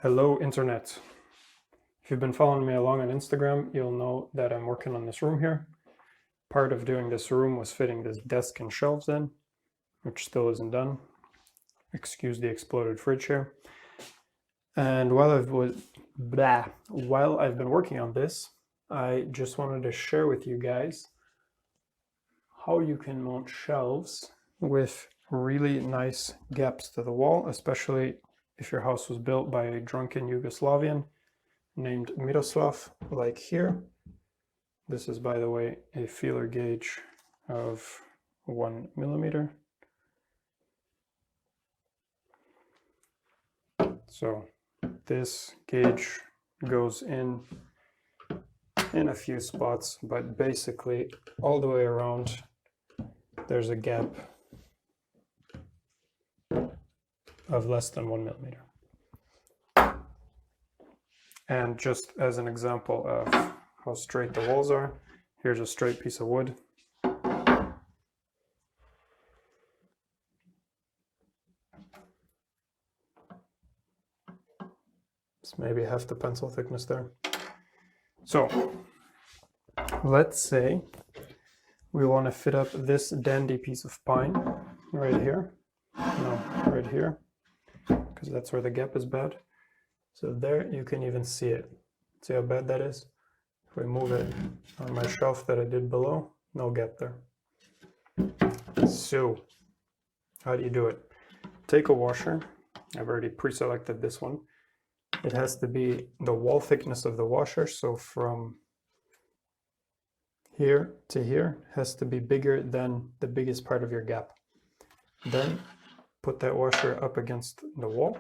Hello, Internet. If you've been following me along on Instagram, you'll know that I'm working on this room here. Part of doing this room was fitting this desk and shelves in, which still isn't done. Excuse the exploded fridge here. And while I've been working on this, I just wanted to share with you guys how you can mount shelves with really nice gaps to the wall, especially if your house was built by a drunken Yugoslavian named Miroslav, like here. This is, by the way, a feeler gauge of 1 millimeter. So this gauge goes in a few spots, but basically all the way around there's a gap of less than 1 millimeter. And just as an example of how straight the walls are, here's a straight piece of wood. It's maybe half the pencil thickness there. So let's say we want to fit up this dandy piece of pine right here. No, right here, because that's where the gap is bad. So there you can even see it. See how bad that is? If we move it on my shelf that I did below, no gap there. So how do you do it? Take a washer. I've already pre-selected this one. It has to be the wall thickness of the washer, so from here to here has to be bigger than the biggest part of your gap. Then put that washer up against the wall.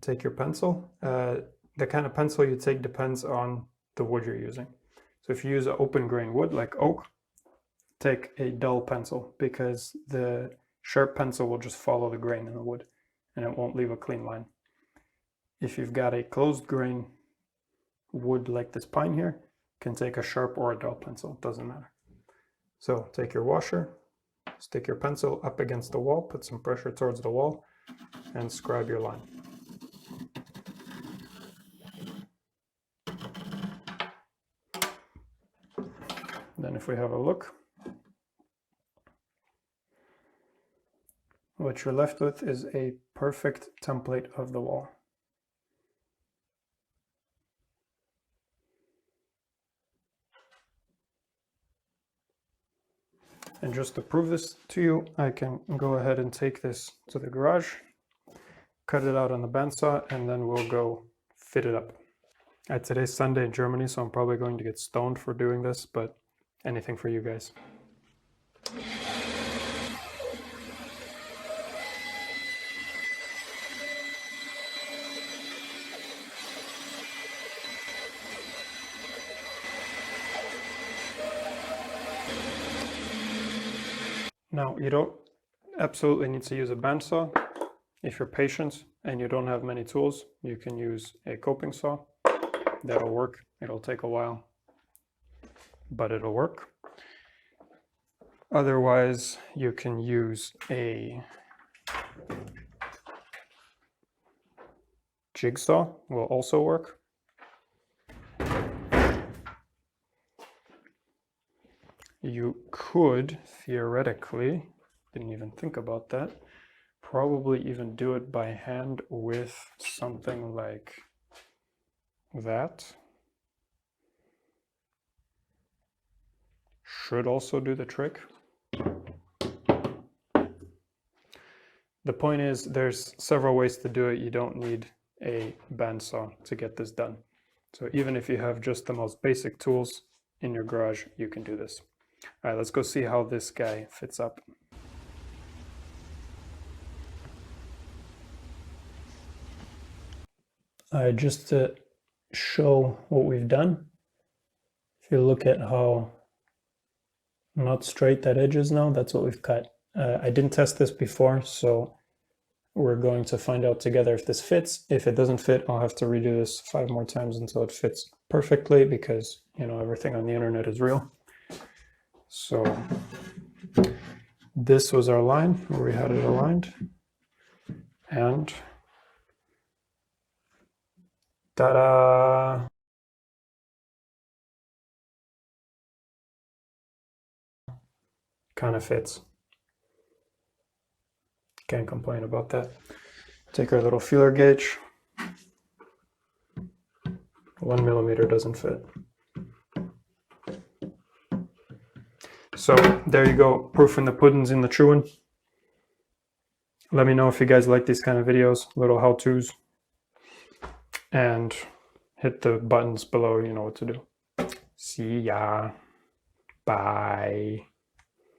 Take your pencil. The kind of pencil you take depends on the wood you're using. So if you use an open grain wood like oak, take a dull pencil, because the sharp pencil will just follow the grain in the wood and it won't leave a clean line. If you've got a closed grain wood like this pine here, you can take a sharp or a dull pencil, it doesn't matter. So take your washer, stick your pencil up against the wall, put some pressure towards the wall, and scribe your line. Then if we have a look, what you're left with is a perfect template of the wall. And just to prove this to you, I can go ahead and take this to the garage, cut it out on the bandsaw, and then we'll go fit it up. Today's Sunday in Germany, so I'm probably going to get stoned for doing this, but anything for you guys. Now, you don't absolutely need to use a bandsaw. If you're patient and you don't have many tools, you can use a coping saw. That'll work. It'll take a while, but it'll work. Otherwise, you can use a jigsaw, will also work. You could theoretically, didn't even think about that, probably even do it by hand with something like that. Should also do the trick. The point is, there's several ways to do it. You don't need a bandsaw to get this done. So even if you have just the most basic tools in your garage, you can do this. All right, let's go see how this guy fits up. Just to show what we've done, if you look at how not straight that edge is now, that's what we've cut. I didn't test this before, so we're going to find out together if this fits. If it doesn't fit, I'll have to redo this 5 more times until it fits perfectly, because, you know, everything on the internet is real. So this was our line where we had it aligned, and Ta-da! Kind of fits. Can't complain about that. Take our little feeler gauge. 1 millimeter doesn't fit. So there you go, proof in the pudding's in the chewing. Let me know if you guys like these kind of videos, little how-tos. And hit the buttons below, you know what to do. See ya. Bye.